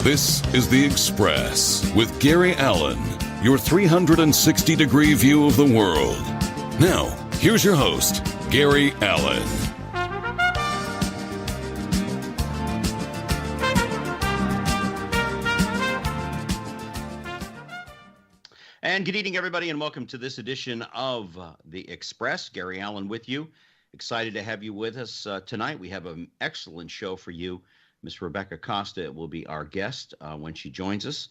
This is The Express with Gary Allen, your 360-degree view of the world. Now, here's your host, Gary Allen. And good evening, everybody, and welcome to this edition of The Express. Gary Allen with you. Excited to have you with us tonight. We have an excellent show for you. Miss Rebecca Costa will be our guest when she joins us.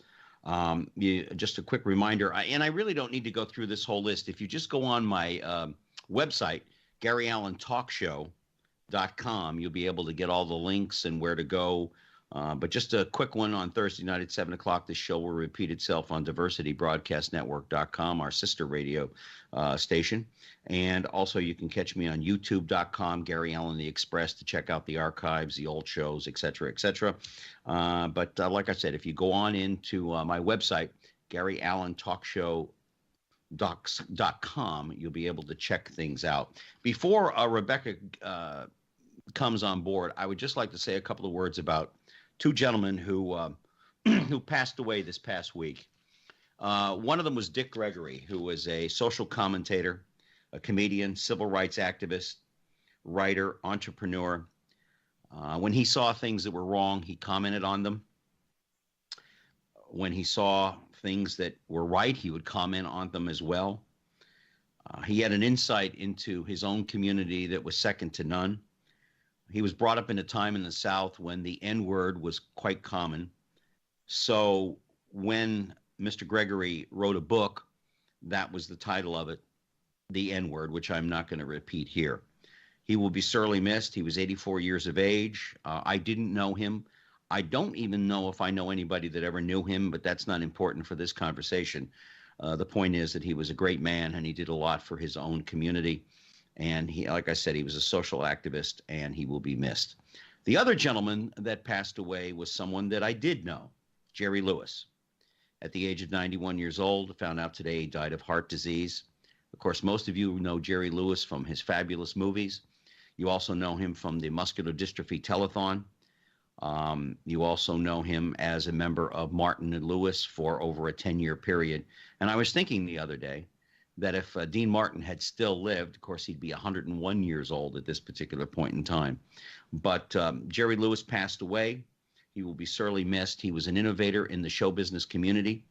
Just a quick reminder, and I really don't need to go through this whole list. If you just go on my website, GaryAllenTalkShow.com, you'll be able to get all the links and where to go. But just a quick one on Thursday night at 7 o'clock. This show will repeat itself on DiversityBroadcastNetwork.com, our sister radio station. And also you can catch me on YouTube.com, Gary Allen The Express, to check out the archives, the old shows, et cetera, et cetera. But like I said, if you go on into my website, GaryAllenTalkShow.com, you'll be able to check things out. Before Rebecca comes on board, I would just like to say a couple of words about two gentlemen who who passed away this past week. One of them was Dick Gregory, who was a social commentator, a comedian, civil rights activist, writer, entrepreneur. When he saw things that were wrong, he commented on them. When he saw things that were right, he would comment on them as well. He had an insight into his own community that was second to none. He was brought up in a time in the South when the N-word was quite common. So when Mr. Gregory wrote a book, that was the title of it, The N-word, which I'm not going to repeat here. He will be sorely missed. He was 84 years of age. I didn't know him. I don't even know if I know anybody that ever knew him, but that's not important for this conversation. The point is that he was a great man, and he did a lot for his own community. And he, like I said, he was a social activist, and he will be missed. The other gentleman that passed away was someone that I did know, Jerry Lewis. At the age of 91 years old, found out today he died of heart disease. Of course, most of you know Jerry Lewis from his fabulous movies. You also know him from the Muscular Dystrophy Telethon. You also know him as a member of Martin and Lewis for over a 10-year period. And I was thinking the other day that if Dean Martin had still lived, of course, he'd be 101 years old at this particular point in time. But Jerry Lewis passed away. He will be sorely missed. He was an innovator in the show business community.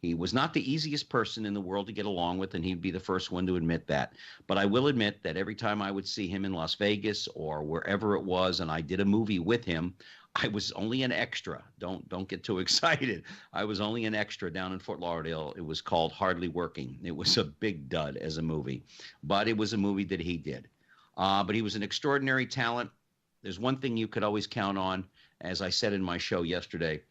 He was not the easiest person in the world to get along with, and he'd be the first one to admit that. But I will admit that every time I would see him in Las Vegas or wherever it was, and I did a movie with him, I was only an extra. Don't get too excited. I was only an extra down in Fort Lauderdale. It was called Hardly Working. It was a big dud as a movie, but it was a movie that he did. But he was an extraordinary talent. There's one thing you could always count on, as I said in my show yesterday,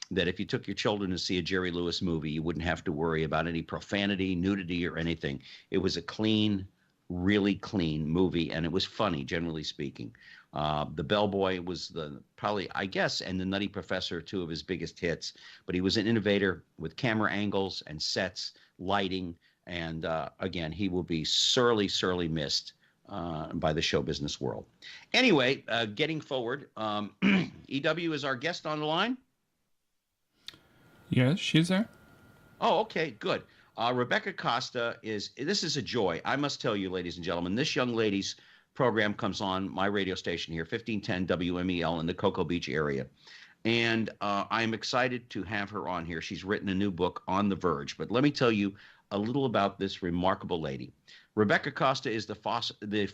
that if you took your children to see a Jerry Lewis movie, you wouldn't have to worry about any profanity, nudity, or anything. It was a clean, really clean movie, and it was funny, generally speaking. The Bellboy was probably, I guess, and The Nutty Professor, two of his biggest hits. But he was an innovator with camera angles and sets, lighting, and again, he will be sorely, sorely missed by the show business world. Anyway, getting forward, EW is our guest on the line. Yes, she's there. Oh, okay, good. Rebecca Costa this is a joy. I must tell you, ladies and gentlemen, this young lady's program comes on my radio station here, 1510 WMEL in the Cocoa Beach area. And I'm excited to have her on here. She's written a new book, On The Verge. But let me tell you a little about this remarkable lady. Rebecca Costa is the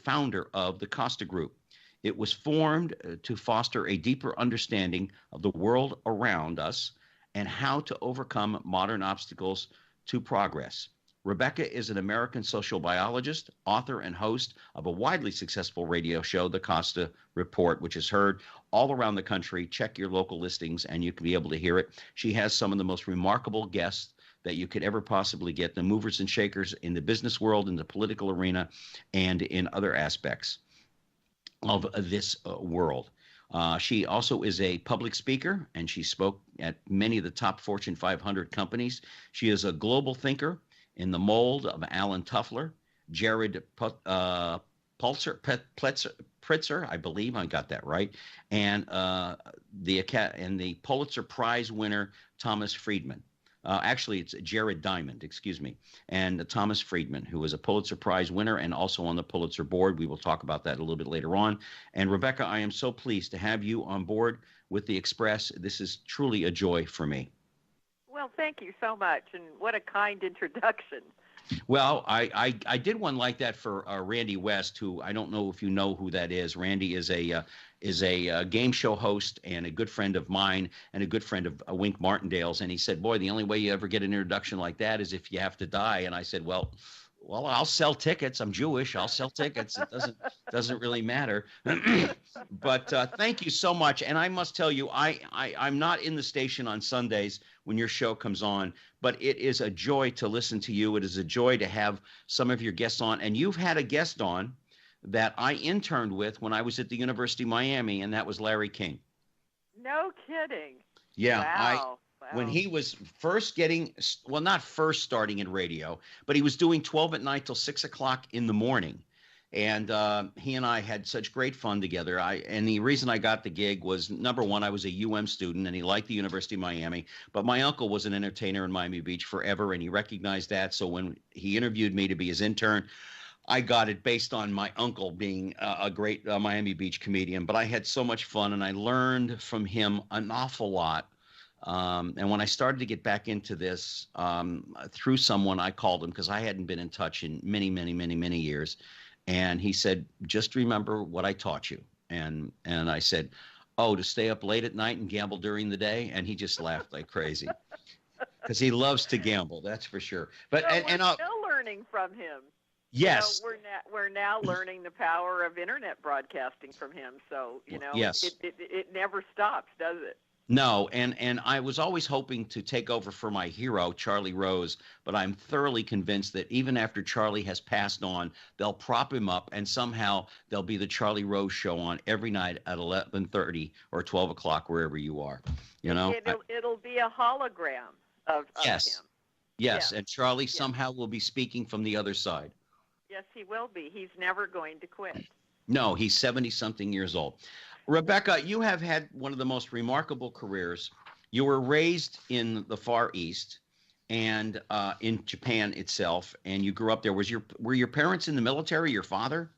founder of the Costa Group. It was formed to foster a deeper understanding of the world around us and how to overcome modern obstacles to progress. Rebecca is an American sociobiologist, author, and host of a widely successful radio show, The Costa Report, which is heard all around the country. Check your local listings and you can be able to hear it. She has some of the most remarkable guests that you could ever possibly get, the movers and shakers in the business world, in the political arena, and in other aspects of this world. She also is a public speaker, and she spoke at many of the top Fortune 500 companies. She is a global thinker in the mold of Alan Tuffler, Jared Pletzer, Pritzker, I believe I got that right, and the Pulitzer Prize winner Thomas Friedman. Actually, it's Jared Diamond, excuse me, and Thomas Friedman, who was a Pulitzer Prize winner and also on the Pulitzer board. We will talk about that a little bit later on. And Rebecca, I am so pleased to have you on board with the Express. This is truly a joy for me. Well, thank you so much, and what a kind introduction. Well, I did one like that for Randy West, who I don't know if you know who that is. Randy is a game show host and a good friend of mine and a good friend of Wink Martindale's. And he said, boy, the only way you ever get an introduction like that is if you have to die. And I said, well, I'll sell tickets. I'm Jewish. I'll sell tickets. It doesn't really matter. But thank you so much. And I must tell you, I'm not in the station on Sundays when your show comes on, but it is a joy to listen to you. It is a joy to have some of your guests on. And you've had a guest on that I interned with when I was at the University of Miami, and that was Larry King. No kidding. Yeah. Wow. When he was first not first starting in radio, but he was doing 12 at night till 6 o'clock in the morning. And he and I had such great fun together. And the reason I got the gig was, number one, I was a UM student and he liked the University of Miami, but my uncle was an entertainer in Miami Beach forever. And he recognized that. So when he interviewed me to be his intern, I got it based on my uncle being a great Miami Beach comedian. But I had so much fun and I learned from him an awful lot. And when I started to get back into this through someone, I called him because I hadn't been in touch in many, many, many, many years. And he said, just remember what I taught you. And I said, oh, to stay up late at night and gamble during the day? And he just laughed like crazy because he loves to gamble. That's for sure. But so we're still learning from him. Yes. We're now learning the power of internet broadcasting from him. So, yes. It never stops, does it? No, and I was always hoping to take over for my hero, Charlie Rose, but I'm thoroughly convinced that even after Charlie has passed on, they'll prop him up and somehow there'll be the Charlie Rose show on every night at 11:30 or 12 o'clock, wherever you are. It'll be a hologram of yes. him. Yes, and Charlie somehow will be speaking from the other side. Yes, he will be. He's never going to quit. No, he's 70-something years old. Rebecca, you have had one of the most remarkable careers. You were raised in the Far East and in Japan itself, and you grew up there. Were your parents in the military, your father?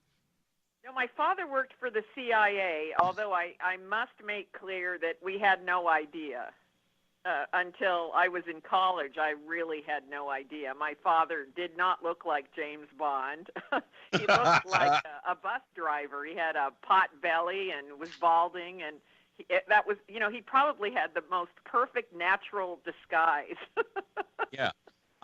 No, my father worked for the CIA, although I must make clear that we had no idea. Until I was in college, I really had no idea. My father did not look like James Bond. He looked like a bus driver. He had a pot belly and was balding, and he probably had the most perfect natural disguise. Yeah.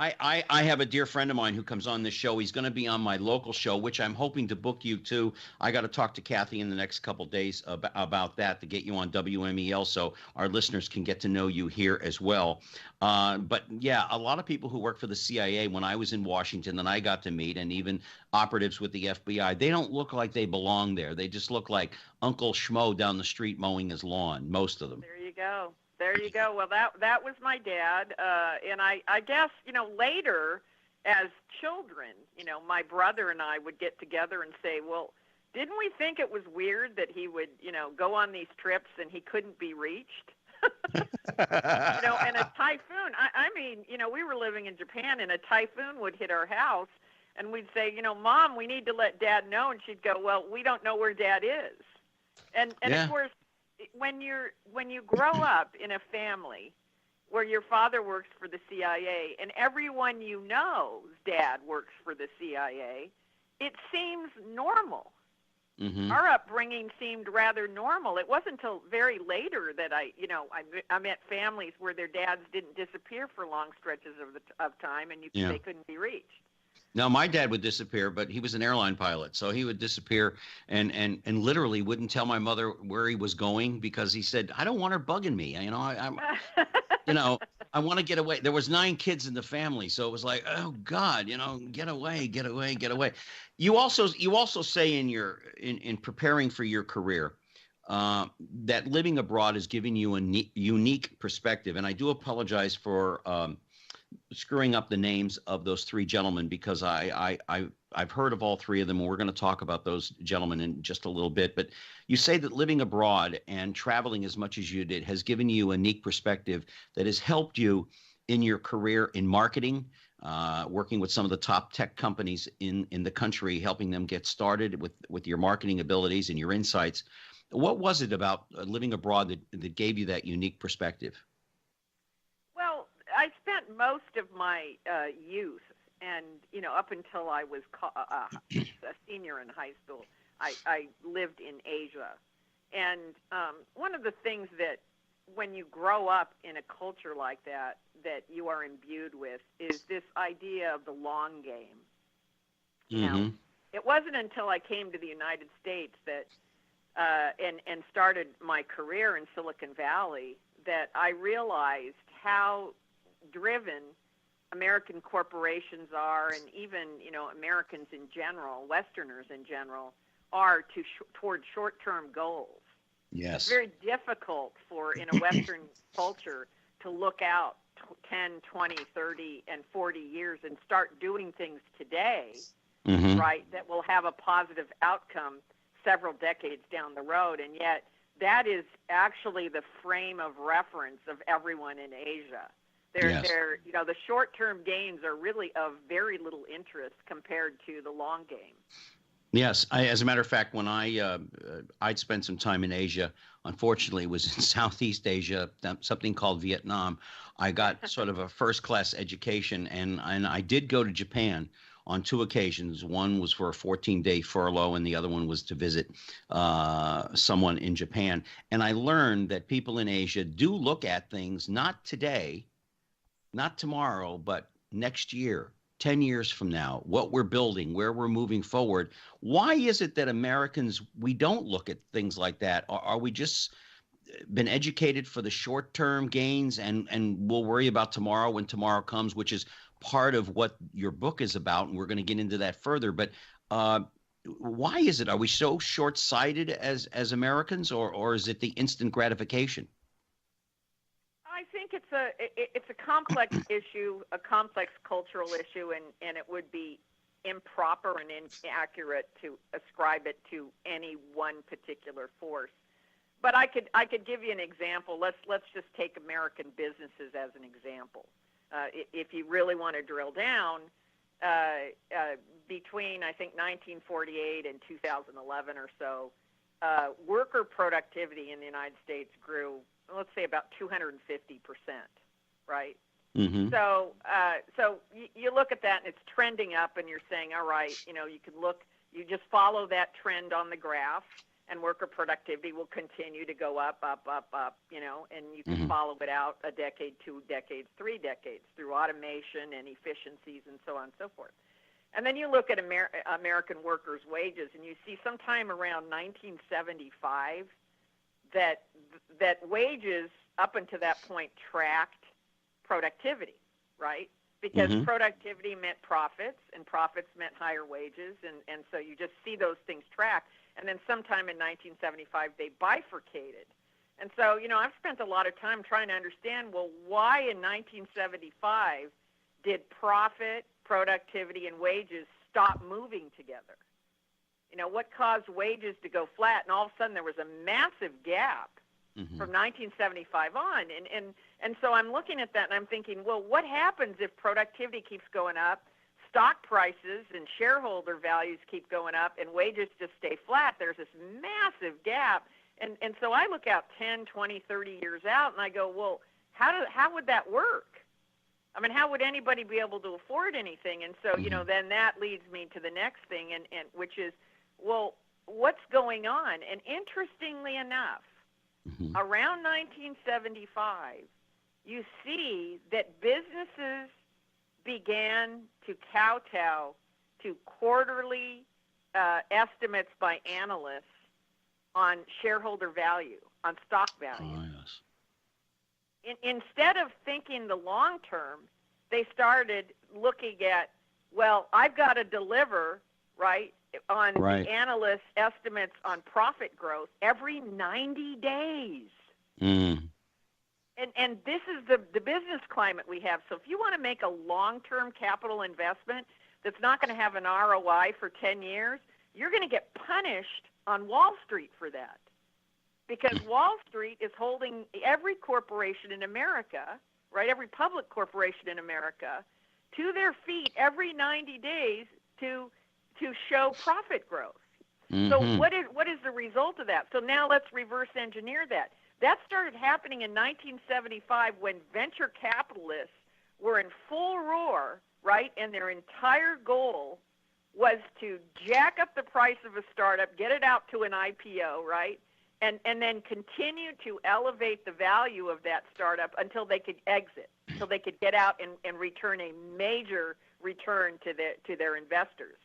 I have a dear friend of mine who comes on this show. He's going to be on my local show, which I'm hoping to book you to. I got to talk to Kathy in the next couple of days about that to get you on WMEL so our listeners can get to know you here as well. But yeah, a lot of people who work for the CIA, when I was in Washington and I got to meet, and even operatives with the FBI, they don't look like they belong there. They just look like Uncle Schmo down the street mowing his lawn, most of them. There you go. There you go. Well, that was my dad. And I guess, later as children, my brother and I would get together and say, well, didn't we think it was weird that he would, go on these trips and he couldn't be reached? And a typhoon, we were living in Japan and a typhoon would hit our house and we'd say, Mom, we need to let Dad know. And she'd go, well, we don't know where Dad is. And of course, when you grow up in a family where your father works for the CIA and everyone you know's dad works for the CIA, it seems normal. Mm-hmm. Our upbringing seemed rather normal. It wasn't until very later that I met families where their dads didn't disappear for long stretches of time and they couldn't be reached. No, my dad would disappear, but he was an airline pilot, so he would disappear and literally wouldn't tell my mother where he was going because he said, "I don't want her bugging me. I want to get away." There was 9 kids in the family, so it was like, "Oh God, get away, get away, get away." You also say in preparing for your career that living abroad is giving you a unique perspective, and I do apologize for screwing up the names of those three gentlemen because I've heard of all three of them, and we're going to talk about those gentlemen in just a little bit. But you say that living abroad and traveling as much as you did has given you a unique perspective that has helped you in your career in marketing, working with some of the top tech companies in the country, helping them get started with your marketing abilities and your insights. What was it about living abroad that gave you that unique perspective? Well, I spent most of my youth and, up until I was a senior in high school, I lived in Asia. And one of the things that when you grow up in a culture like that you are imbued with is this idea of the long game. Now, it wasn't until I came to the United States that and started my career in Silicon Valley that I realized how driven American corporations are, and even Americans in general, Westerners in general, are toward short-term goals. Yes. It's very difficult in a Western culture to look out 10, 20, 30, and 40 years and start doing things today, right, that will have a positive outcome several decades down the road. And yet that is actually the frame of reference of everyone in Asia. They're the short-term gains are really of very little interest compared to the long game. Yes, as a matter of fact, when I'd spent some time in Asia, unfortunately, it was in Southeast Asia, something called Vietnam. I got sort of a first-class education, and I did go to Japan on two occasions. One was for a 14-day furlough, and the other one was to visit someone in Japan. And I learned that people in Asia do look at things not today, not tomorrow, but next year, 10 years from now, what we're building, where we're moving forward. Why is it that Americans, we don't look at things like that? Are we just been educated for the short-term gains and we'll worry about tomorrow when tomorrow comes, which is part of what your book is about, and we're going to get into that further. But why is it? Are we so short-sighted as Americans, or is it the instant gratification? I think it's a complex issue, a complex cultural issue, and it would be improper and inaccurate to ascribe it to any one particular force. But I could give you an example. Let's just take American businesses as an example. If you really want to drill down, between I think 1948 and 2011 or so, worker productivity in the United States grew, let's say, about 250%, right? So you look at that and it's trending up, and you're saying, all right, you just follow that trend on the graph, and worker productivity will continue to go up, and you can follow it out a decade, 2 decades, 3 decades through automation and efficiencies and so on and so forth. And then you look at American workers' wages, and you see sometime around 1975 that wages up until that point tracked productivity, right? Because productivity meant profits, and profits meant higher wages, and so you just see those things track. And then sometime in 1975, they bifurcated. And so, I've spent a lot of time trying to understand, well, why in 1975 did profit, productivity, and wages stop moving together? What caused wages to go flat? And all of a sudden there was a massive gap from 1975 on. And so I'm looking at that and I'm thinking, well, what happens if productivity keeps going up, stock prices and shareholder values keep going up, and wages just stay flat? There's this massive gap. And so I look out 10, 20, 30 years out, and I go, well, how would that work? I mean, how would anybody be able to afford anything? And so, then that leads me to the next thing, and which is, well, what's going on? And interestingly enough, around 1975, you see that businesses began to kowtow to quarterly estimates by analysts on shareholder value, on stock value. Oh, yes. Instead of thinking the long term, they started looking at, well, I've got to deliver, right, on the analyst estimates on profit growth every 90 days. And and this is the business climate we have. So if you want to make a long-term capital investment that's not going to have an ROI for 10 years, you're going to get punished on Wall Street for that. Because Wall Street is holding every corporation in America, right, every public corporation in America, to their feet every 90 days to show profit growth. So what is the result of that? So now let's reverse engineer that. That started happening in 1975 when venture capitalists were in full roar, right? And their entire goal was to jack up the price of a startup, get it out to an IPO, right? And then continue to elevate the value of that startup until they could exit, until they could get out and return a major return to their investors.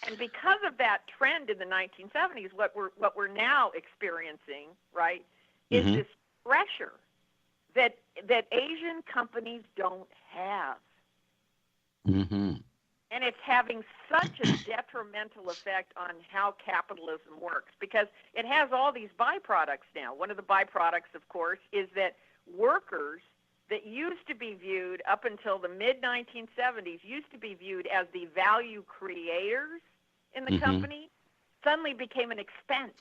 And because of that trend in the 1970s, what we're now experiencing, right, is this pressure that Asian companies don't have. And it's having such a detrimental effect on how capitalism works because it has all these byproducts now. One of the byproducts, of course, is that workers that used to be viewed up until the mid-1970s used to be viewed as the value creators in the company suddenly became an expense.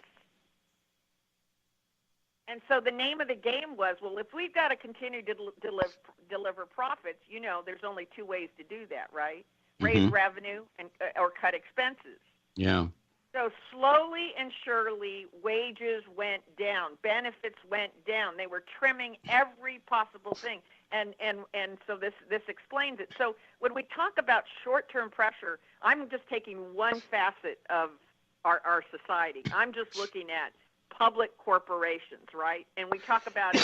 And so the name of the game was, well, if we've got to continue to deliver profits, you know, there's only two ways to do that, right? Raise revenue or cut expenses. Yeah. So slowly and surely, wages went down, benefits went down. They were trimming every possible thing, and so this explains it. So when we talk about short-term pressure, I'm just taking one facet of our society. I'm just looking at public corporations, right? And we talk about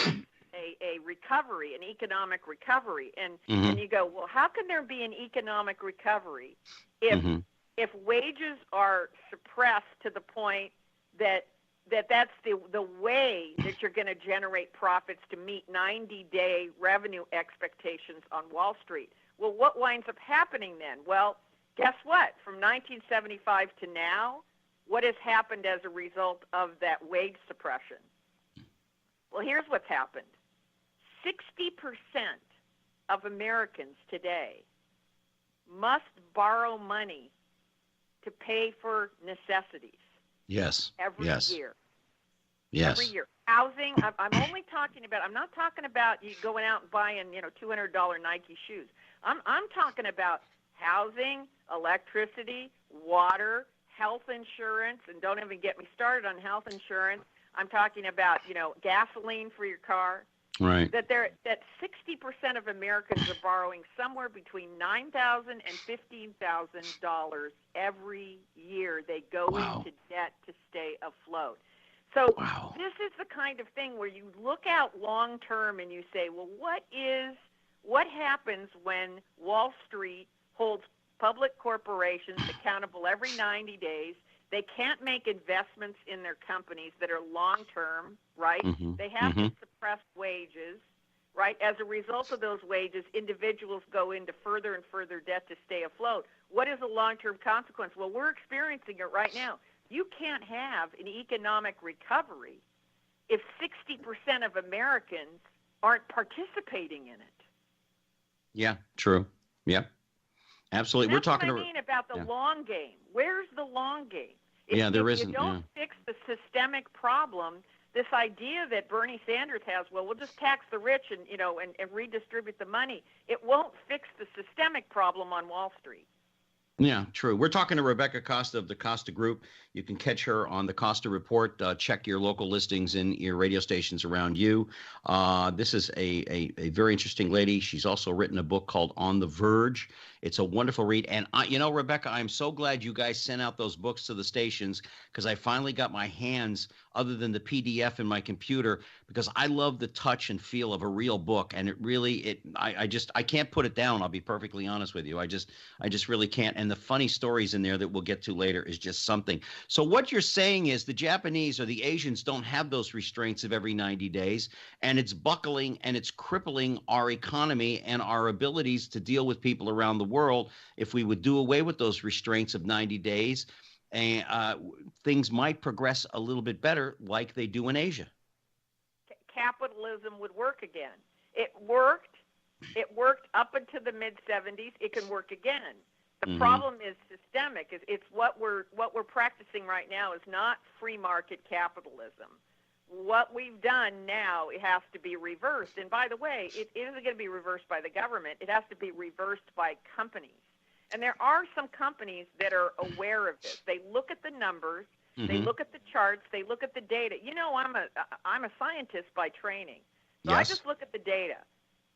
a recovery, an economic recovery, and you go, well, how can there be an economic recovery if wages are suppressed to the point that's the way that you're going to generate profits to meet 90-day revenue expectations on Wall Street? Well, what winds up happening then? Well, guess what? From 1975 to now, what has happened as a result of that wage suppression? Well, here's what's happened. 60% of Americans today must borrow money to pay for necessities. Yes. Every year. Yes. Every year. Housing, I'm only talking about, I'm not talking about you going out and buying, $200 Nike shoes. I'm talking about housing, electricity, water, health insurance, and don't even get me started on health insurance. I'm talking about, gasoline for your car. Right. That 60% of Americans are borrowing somewhere between $9,000 and $15,000 every year. They go into debt to stay afloat. So this is the kind of thing where you look out long term and you say, well, what happens when Wall Street holds public corporations accountable every 90 days? They can't make investments in their companies that are long-term, right? They have to suppress wages, right? As a result of those wages, individuals go into further and further debt to stay afloat. What is the long-term consequence? Well, we're experiencing it right now. You can't have an economic recovery if 60% of Americans aren't participating in it. Yeah, true. Yeah, absolutely. That's We're talking what I mean about the long game. Where's the long game? If you don't fix the systemic problem, this idea that Bernie Sanders has, well, we'll just tax the rich and redistribute the money, it won't fix the systemic problem on Wall Street. Yeah, true. We're talking to Rebecca Costa of the Costa Group. You can catch her on the Costa Report. Check your local listings in your radio stations around you. This is a very interesting lady. She's also written a book called On The Verge. It's a wonderful read. And, Rebecca, I'm so glad you guys sent out those books to the stations because I finally got my hands, other than the PDF in my computer, because I love the touch and feel of a real book. And I can't put it down. I'll be perfectly honest with you. I just really can't. And the funny stories in there that we'll get to later is just something. So what you're saying is the Japanese or the Asians don't have those restraints of every 90 days, and it's buckling and it's crippling our economy and our abilities to deal with people around the world. If we would do away with those restraints of 90 days, things might progress a little bit better like they do in Asia. capitalism would work again. It worked. It worked up until the mid-'70s. It can work again. The problem is systemic. It's what we're practicing right now is not free market capitalism. What we've done now, it has to be reversed. And by the way, it isn't going to be reversed by the government. It has to be reversed by companies. And there are some companies that are aware of this. They look at the numbers. They look at the charts. They look at the data. You know, I'm a scientist by training. So yes. I just look at the data.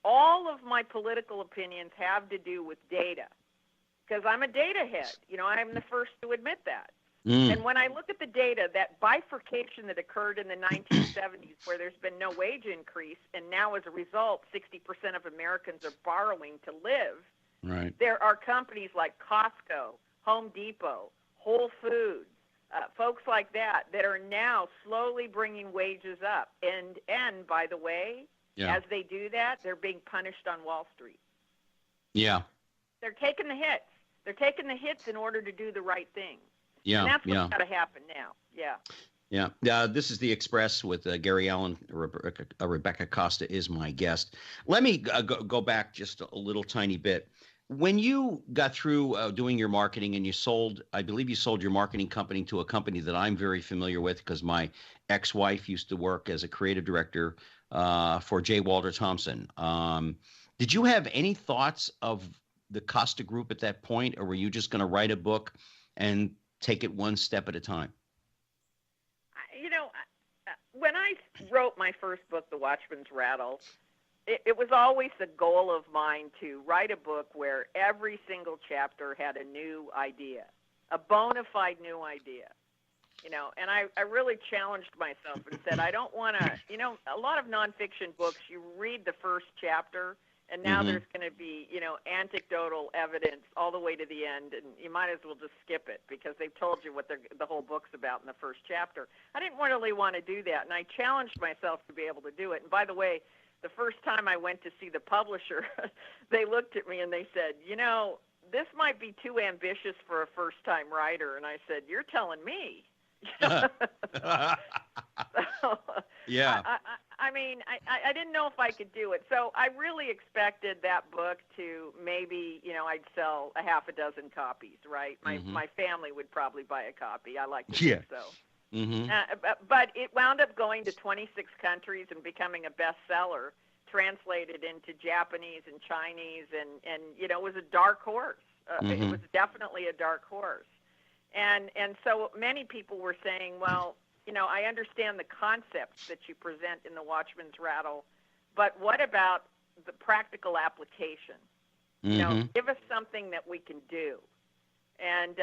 All of my political opinions have to do with data because I'm a data head. You know, I'm the first to admit that. And when I look at the data, that bifurcation that occurred in the 1970s where there's been no wage increase, and now as a result, 60% of Americans are borrowing to live, right. There are companies like Costco, Home Depot, Whole Foods, folks like that are now slowly bringing wages up. And by the way, as they do that, they're being punished on Wall Street. Yeah. They're taking the hits. They're taking the hits in order to do the right thing. Yeah, and that's what's got to happen now. Yeah. This is The Express with Gary Allen. Rebecca Costa is my guest. Let me go back just a little tiny bit. When you got through doing your marketing and you sold, I believe you sold your marketing company to a company that I'm very familiar with because my ex-wife used to work as a creative director for J. Walter Thompson. Did you have any thoughts of the Costa Group at that point, or were you just going to write a book and take it one step at a time? You know, when I wrote my first book, The Watchmans Rattle, it was always the goal of mine to write a book where every single chapter had a new idea, a bona fide new idea. You know, and I really challenged myself and said, I don't want to, you know, a lot of nonfiction books, you read the first chapter, and now there's going to be, you know, anecdotal evidence all the way to the end, and you might as well just skip it because they've told you what the whole book's about in the first chapter. I didn't really want to do that, and I challenged myself to be able to do it. And by the way, the first time I went to see the publisher, they looked at me and they said, you know, this might be too ambitious for a first-time writer. And I said, you're telling me. So, yeah. I mean, I didn't know if I could do it. So I really expected that book to maybe, you know, I'd sell a half a dozen copies, right? My family would probably buy a copy. I like to think so. But it wound up going to 26 countries and becoming a bestseller, translated into Japanese and Chinese, and you know, it was a dark horse. It was definitely a dark horse. And so many people were saying, well, you know, I understand the concepts that you present in the Watchman's Rattle, but what about the practical application? You know, give us something that we can do. And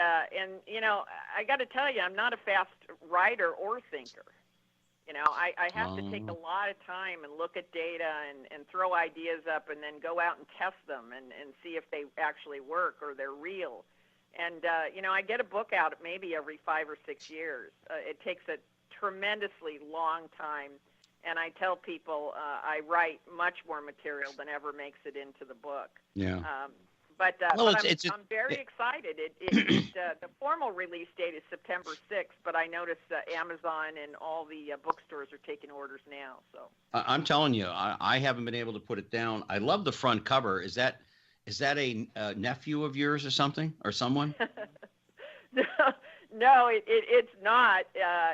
you know, I got to tell you, I'm not a fast writer or thinker. You know, I have to take a lot of time and look at data and throw ideas up and then go out and test them and see if they actually work or they're real. And, you know, I get a book out maybe every 5 or 6 years. It takes a tremendously long time. And I tell people I write much more material than ever makes it into the book. Yeah. But I'm very excited. The formal release date is September 6th, but I noticed Amazon and all the bookstores are taking orders now. So I'm telling you, I haven't been able to put it down. I love the front cover. Is that a nephew of yours or something, or someone? No, it's not.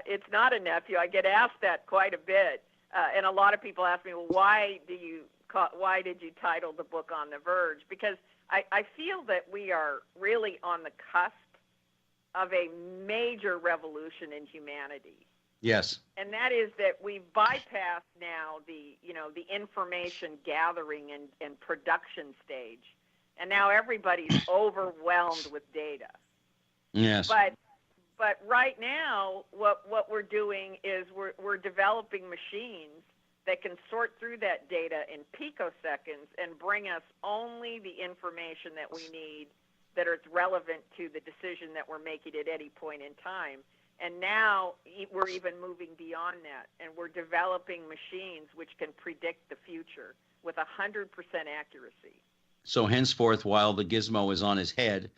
It's not a nephew. I get asked that quite a bit, and a lot of people ask me, well, why did you title the book On The Verge? Because I feel that we are really on the cusp of a major revolution in humanity. Yes. And that is that we've bypassed now the information gathering and production stage. And now everybody's overwhelmed with data. Yes. But right now, what we're doing is we're developing machines that can sort through that data in picoseconds and bring us only the information that we need that is relevant to the decision that we're making at any point in time. And now we're even moving beyond that, and we're developing machines which can predict the future with 100% accuracy. So henceforth, while the gizmo is on his head,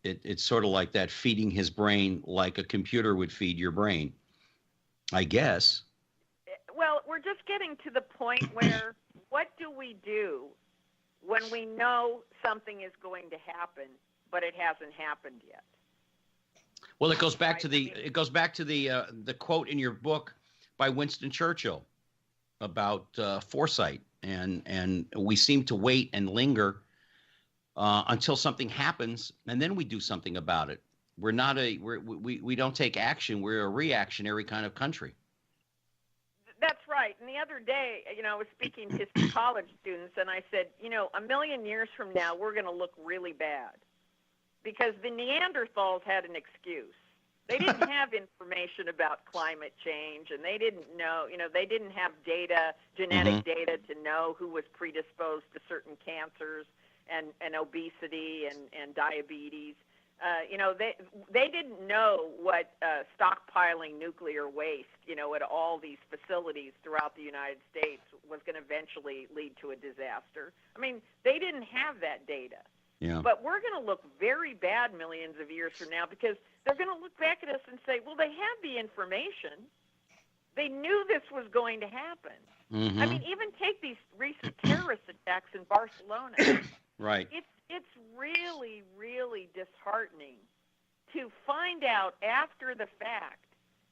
it's sort of like that, feeding his brain like a computer would feed your brain, I guess. Well, just getting to the point where what do we do when we know something is going to happen, but it hasn't happened yet? Well, it goes back to the quote in your book by Winston Churchill about foresight, and we seem to wait and linger until something happens, and then we do something about it. We don't take action. We're a reactionary kind of country. That's right. And the other day, I was speaking to college students, and I said, a million years from now, we're going to look really bad because the Neanderthals had an excuse. They didn't have information about climate change, and they didn't know, they didn't have data, genetic data to know who was predisposed to certain cancers and obesity and diabetes. They didn't know what stockpiling nuclear waste, at all these facilities throughout the United States was going to eventually lead to a disaster. I mean, they didn't have that data. Yeah. But we're going to look very bad millions of years from now because they're going to look back at us and say, well, they had the information. They knew this was going to happen. Mm-hmm. I mean, even take these recent terrorist attacks in Barcelona. Right. It's really, really disheartening to find out after the fact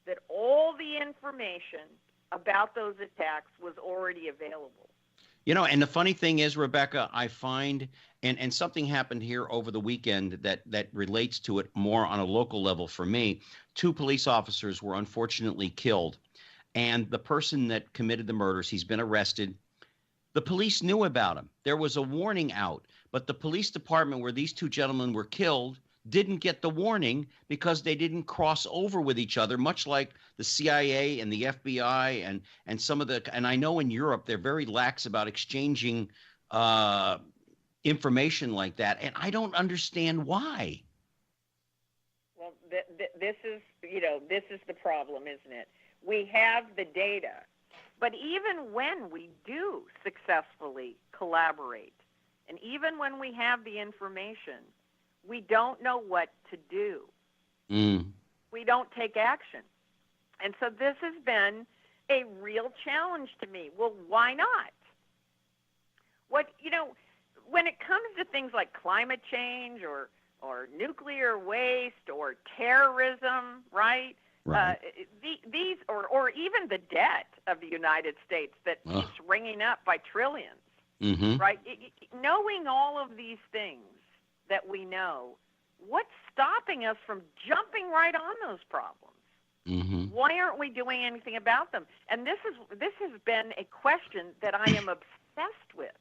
that all the information about those attacks was already available. And the funny thing is, Rebecca, I find, and something happened here over the weekend that relates to it more on a local level for me. 2 police officers were unfortunately killed, and the person that committed the murders, he's been arrested. The police knew about him. There was a warning out, but the police department where these 2 gentlemen were killed didn't get the warning because they didn't cross over with each other, much like the CIA and the FBI and some of the, and I know in Europe they're very lax about exchanging information like that, and I don't understand why. Well, this is the problem, isn't it? We have the data, but even when we do successfully collaborate, and even when we have the information, we don't know what to do. We don't take action. And so this has been a real challenge to me. Well, why not? When it comes to things like climate change or nuclear waste or terrorism, right? These or even the debt of the United States that keeps ringing up by trillions, right? Knowing all of these things that we know, what's stopping us from jumping right on those problems? Why aren't we doing anything about them? And this has been a question that I am obsessed with.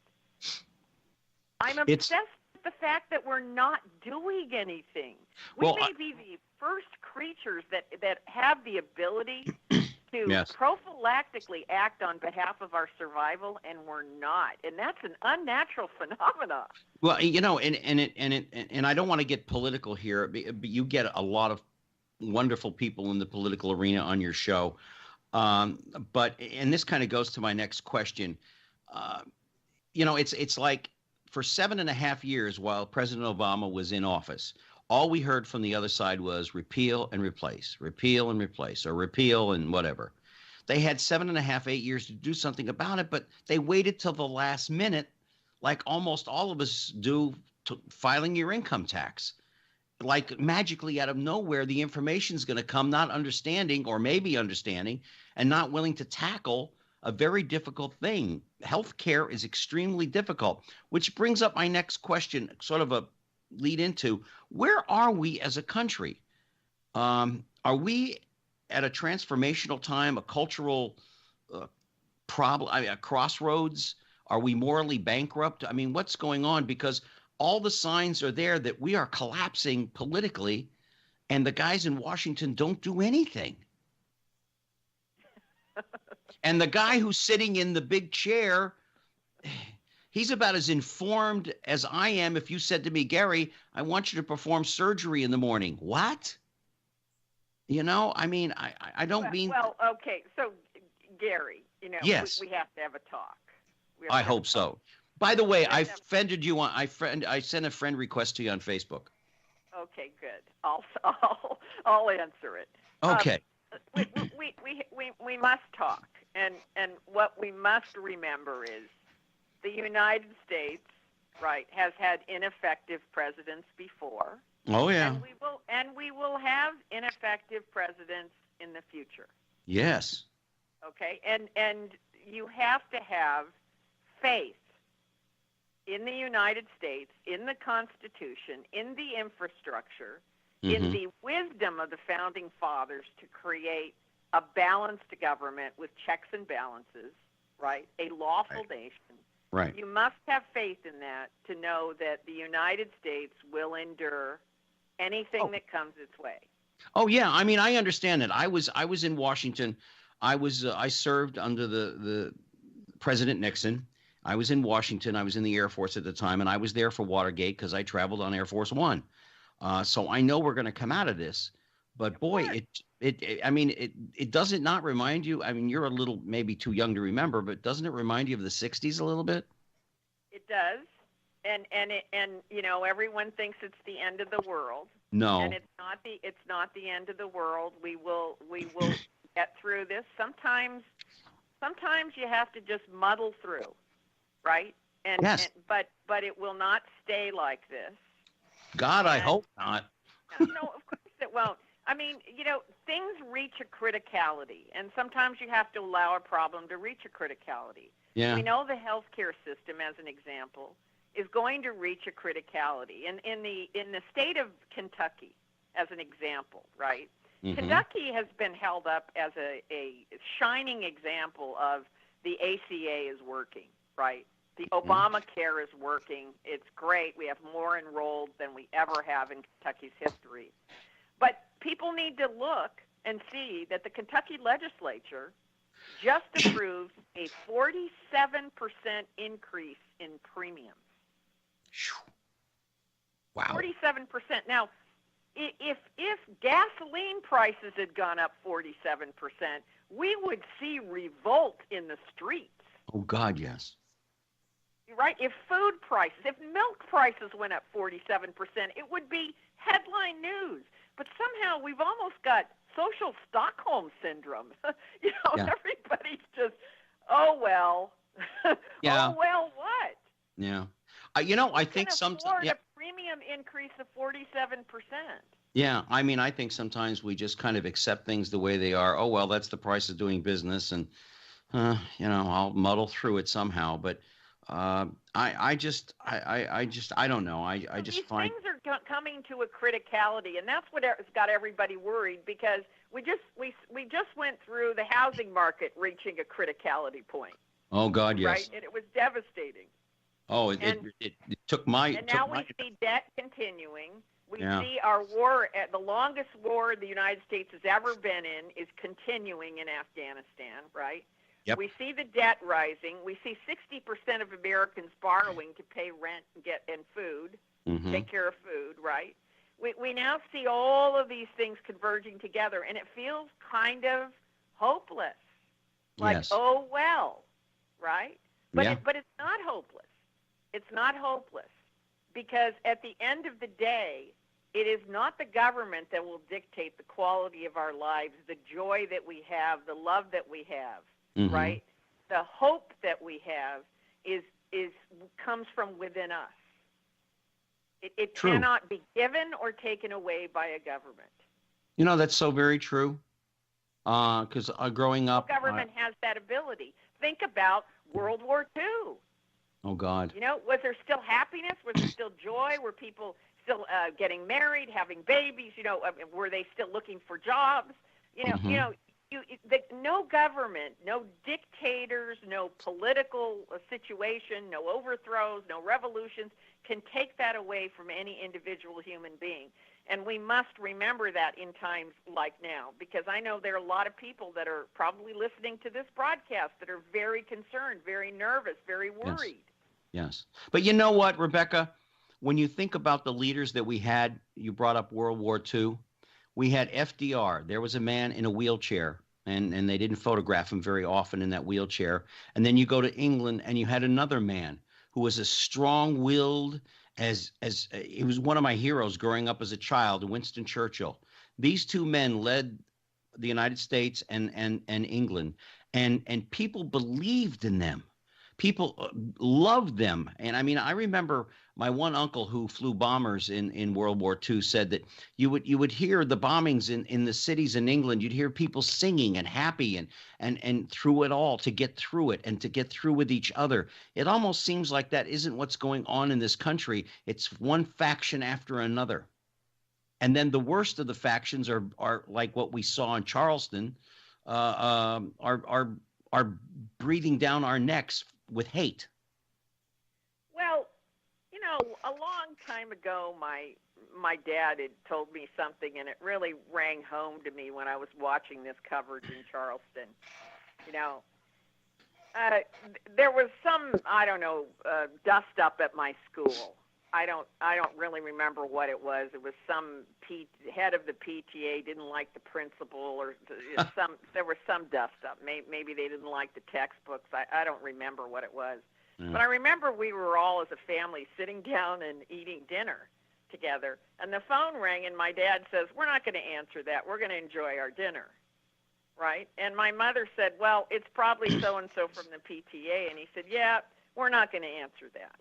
I'm obsessed with the fact that we're not doing anything. We may be the first creatures that have the ability to prophylactically act on behalf of our survival, and we're not. And that's an unnatural phenomenon. Well, and I don't want to get political here, but you get a lot of wonderful people in the political arena on your show. But this kind of goes to my next question. It's like for 7.5 years while President Obama was in office, all we heard from the other side was repeal and replace, or repeal and whatever. They had 7.5, 8 years to do something about it, but they waited till the last minute, like almost all of us do, to filing your income tax. Like magically out of nowhere, the information is going to come, not understanding or maybe understanding and not willing to tackle a very difficult thing. Healthcare is extremely difficult, which brings up my next question, sort of a lead into, where are we as a country? Are we at a transformational time, a cultural problem, a crossroads? Are we morally bankrupt? I mean, what's going on? Because all the signs are there that we are collapsing politically, and the guys in Washington don't do anything. And the guy who's sitting in the big chair, he's about as informed as I am. If you said to me, Gary, I want you to perform surgery in the morning. What? I mean, I don't mean. Well, okay. So, Gary, yes. we have to have a talk. I hope so. By the way, I offended you I sent a friend request to you on Facebook. Okay, good. I'll answer it. Okay. We must talk. And what we must remember is the United States, right, has had ineffective presidents before. Oh yeah. And we will have ineffective presidents in the future. Yes. Okay? And you have to have faith in the United States, in the Constitution, in the infrastructure, in the wisdom of the founding fathers to create a balanced government with checks and balances, right? A lawful nation. Right. You must have faith in that to know that the United States will endure anything that comes its way. Oh yeah, I mean, I understand that. I was in Washington. I served under the President Nixon. I was in Washington. I was in the Air Force at the time, and I was there for Watergate because I traveled on Air Force One. So I know we're going to come out of this. But boy, it does it not remind you? I mean, you're a little maybe too young to remember, but doesn't it remind you of the '60s a little bit? It does. And you know, everyone thinks it's the end of the world. No. And it's not the end of the world. We will get through this. Sometimes you have to just muddle through, right? Yes. But it will not stay like this. God, I hope not. No, of course it won't. I mean, you know, things reach a criticality, and sometimes you have to allow a problem to reach a criticality. Yeah. We know the healthcare system, as an example, is going to reach a criticality. And in the state of Kentucky, as an example, right? Kentucky has been held up as a shining example of the ACA is working, right? The Obamacare is working. It's great. We have more enrolled than we ever have in Kentucky's history. But people need to look and see that the Kentucky legislature just approved a 47% increase in premiums. Wow. 47%. Now, if gasoline prices had gone up 47%, we would see revolt in the streets. Oh, God, yes. Right? If food prices, if milk prices went up 47%, it would be headline news. But somehow we've almost got social Stockholm syndrome. You know, everybody's just, oh, well. Yeah. Oh, well, what? Yeah. You know, I think sometimes a premium increase of 47%. Yeah, I mean, I think sometimes we just kind of accept things the way they are. Oh well, that's the price of doing business, and you know, I'll muddle through it somehow. But I don't know. I just these find things are coming to a criticality, and that's what has got everybody worried, because we just went through the housing market reaching a criticality point. Oh God, yes. Right, and it was devastating. Oh, it took my. And now we see debt continuing. We see our war, the longest war the United States has ever been in, is continuing in Afghanistan, right? Yep. We see the debt rising. We see 60% of Americans borrowing to pay rent and food, take care of food, right? We now see all of these things converging together, and it feels kind of hopeless. Like, oh, well, right? But but it's not hopeless. It's not hopeless, because at the end of the day, it is not the government that will dictate the quality of our lives, the joy that we have, the love that we have, right? The hope that we have comes from within us. It cannot be given or taken away by a government. You know, that's so very true. Because growing up, the government has that ability. Think about World War II. Oh, God. You know, was there still happiness? Was there still joy? Were people still getting married, having babies? You know, were they still looking for jobs? You know, no government, no dictators, no political situation, no overthrows, no revolutions can take that away from any individual human being. And we must remember that in times like now, because I know there are a lot of people that are probably listening to this broadcast that are very concerned, very nervous, very worried. Yes. But you know what, Rebecca? When you think about the leaders that we had, you brought up World War II. We had FDR. There was a man in a wheelchair, and they didn't photograph him very often in that wheelchair. And then you go to England, and you had another man who was as strong-willed as he was one of my heroes growing up as a child, Winston Churchill. These two men led the United States and England. and people believed in them. People loved them. And I mean, I remember my one uncle who flew bombers in World War II said that you would hear the bombings in the cities in England. You'd hear people singing and happy and through it all, to get through it and to get through with each other. It almost seems like that isn't what's going on in this country. It's one faction after another. And then the worst of the factions are like what we saw in Charleston, are breathing down our necks with hate. Well, a long time ago, my dad had told me something, and it really rang home to me when I was watching this coverage in Charleston. There was some, I don't know, dust up at my school. I don't really remember what it was. It was some head of the PTA didn't like the principal, or there was some dust up. Maybe they didn't like the textbooks. I don't remember what it was. Yeah. But I remember we were all as a family sitting down and eating dinner together, and the phone rang, and my dad says, "We're not going to answer that. We're going to enjoy our dinner." Right? And my mother said, "Well, it's probably so-and-so from the PTA." And he said, "Yeah, we're not going to answer that."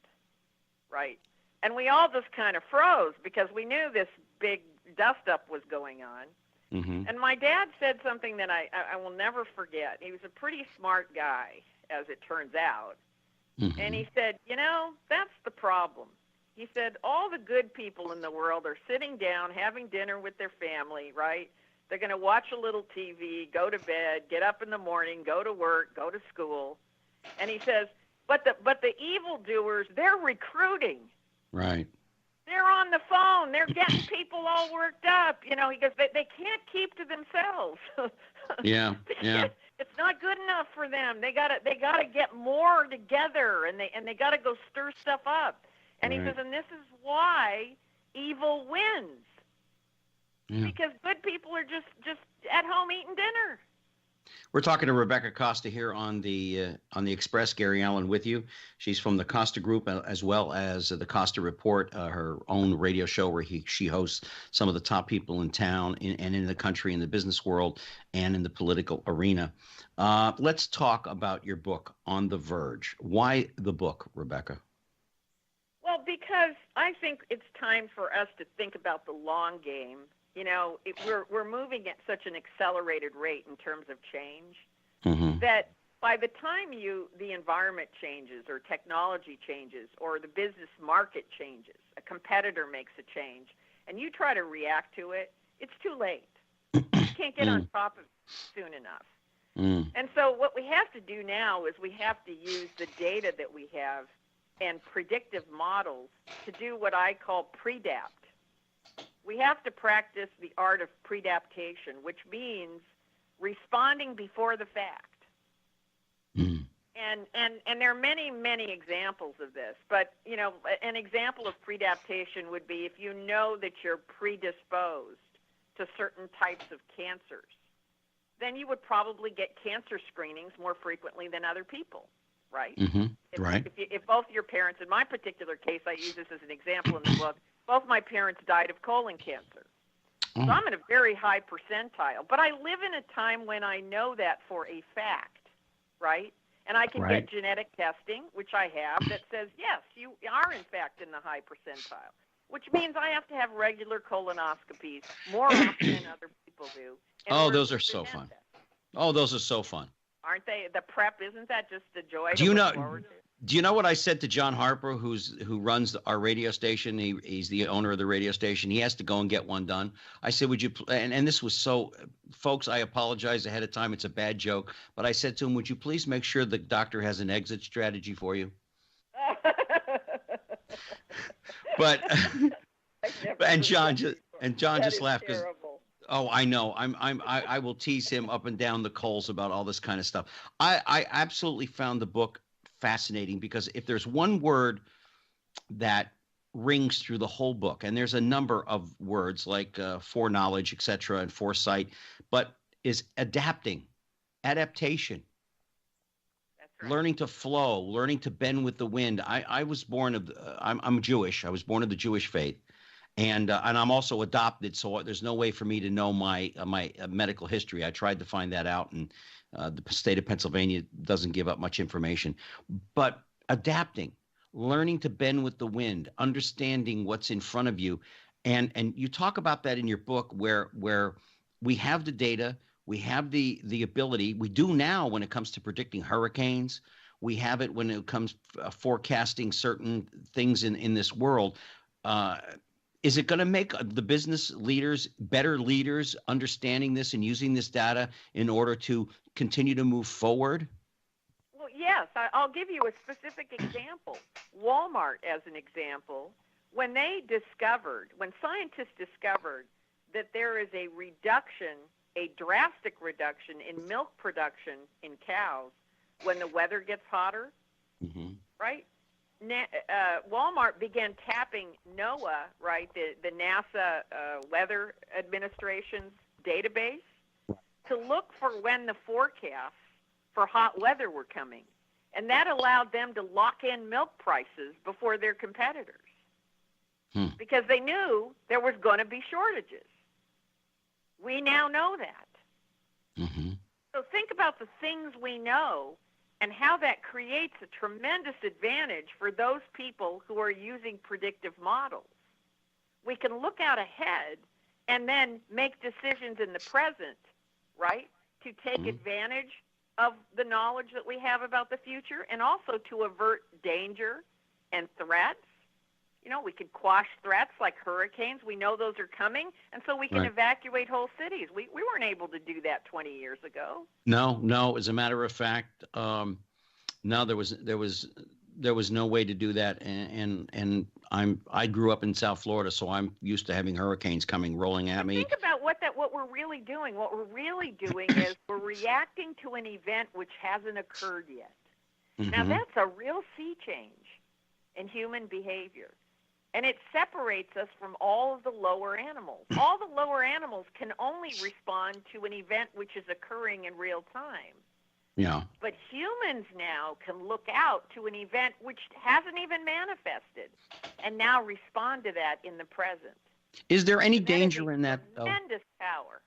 Right? And we all just kind of froze because we knew this big dust-up was going on. Mm-hmm. And my dad said something that I will never forget. He was a pretty smart guy, as it turns out. Mm-hmm. And he said, that's the problem. He said, all the good people in the world are sitting down, having dinner with their family, right? They're going to watch a little TV, go to bed, get up in the morning, go to work, go to school. And he says, but the evildoers, they're recruiting. Right. They're on the phone. They're getting people all worked up. He goes, they can't keep to themselves. Yeah. It's not good enough for them. They gotta get more together, and they gotta go stir stuff up. And right. He says, and this is why evil wins. Yeah. Because good people are just at home eating dinner. We're talking to Rebecca Costa here on the Express. Gary Allen with you. She's from the Costa Group, as well as the Costa Report, her own radio show where she hosts some of the top people in town and in the country, in the business world, and in the political arena. Let's talk about your book, On The Verge. Why the book, Rebecca? Well, because I think it's time for us to think about the long game. We're moving at such an accelerated rate in terms of change, mm-hmm. that by the time the environment changes, or technology changes, or the business market changes, a competitor makes a change, and you try to react to it, it's too late. You can't get on top of it soon enough. Mm. And so what we have to do now is we have to use the data that we have and predictive models to do what I call predapt. We have to practice the art of predaptation, which means responding before the fact. Mm. And there are many, many examples of this. But, an example of predaptation would be if you know that you're predisposed to certain types of cancers, then you would probably get cancer screenings more frequently than other people, right? Mm-hmm. If both your parents, in my particular case, I use this as an example in the book, both my parents died of colon cancer. So I'm at a very high percentile. But I live in a time when I know that for a fact, right? And I can get genetic testing, which I have, that says, yes, you are in fact in the high percentile, which means I have to have regular colonoscopies more often than other people do. Oh, those are so fun. Oh, those are so fun. Aren't they? The prep, isn't that just the joy to look forward to? Do you know what I said to John Harper, who runs our radio station? He's the owner of the radio station. He has to go and get one done. I said, would you, and this was so, folks, I apologize ahead of time. It's a bad joke. But I said to him, would you please make sure the doctor has an exit strategy for you? But, and John just laughed because, oh, I know. I will tease him up and down the coals about all this kind of stuff. I absolutely found the book fascinating because if there's one word that rings through the whole book, and there's a number of words like foreknowledge, etc., and foresight, but is adaptation. That's right. Learning to flow, learning to bend with the wind. I was born of I'm Jewish. I was born of the Jewish faith. And I'm also adopted, so there's no way for me to know my medical history. I tried to find that out, and The state of Pennsylvania doesn't give up much information. But adapting, learning to bend with the wind, understanding what's in front of you. And you talk about that in your book where we have the data, we have the ability. We do now when it comes to predicting hurricanes. We have it when it comes forecasting certain things in this world. Is it going to make the business leaders better leaders, understanding this and using this data in order to continue to move forward? Well, yes. I'll give you a specific example. Walmart, as an example, when scientists discovered that there is a drastic reduction in milk production in cows when the weather gets hotter, right? Walmart began tapping NOAA, right, the NASA Weather Administration's database, to look for when the forecasts for hot weather were coming. And that allowed them to lock in milk prices before their competitors because they knew there was going to be shortages. We now know that. So think about the things we know and how that creates a tremendous advantage for those people who are using predictive models. We can look out ahead and then make decisions in the present, right, to take advantage of the knowledge that we have about the future and also to avert danger and threats. You know, we could quash threats like hurricanes. We know those are coming, and so we can evacuate whole cities. We weren't able to do that 20 years ago. No. As a matter of fact, no, there was no way to do that. And I grew up in South Florida, so I'm used to having hurricanes rolling at me. Think about what we're really doing. What we're really doing is we're reacting to an event which hasn't occurred yet. Now that's a real sea change in human behavior. And it separates us from all of the lower animals. All the lower animals can only respond to an event which is occurring in real time. Yeah. But humans now can look out to an event which hasn't even manifested and now respond to that in the present. Is there any danger in that, though? Tremendous power.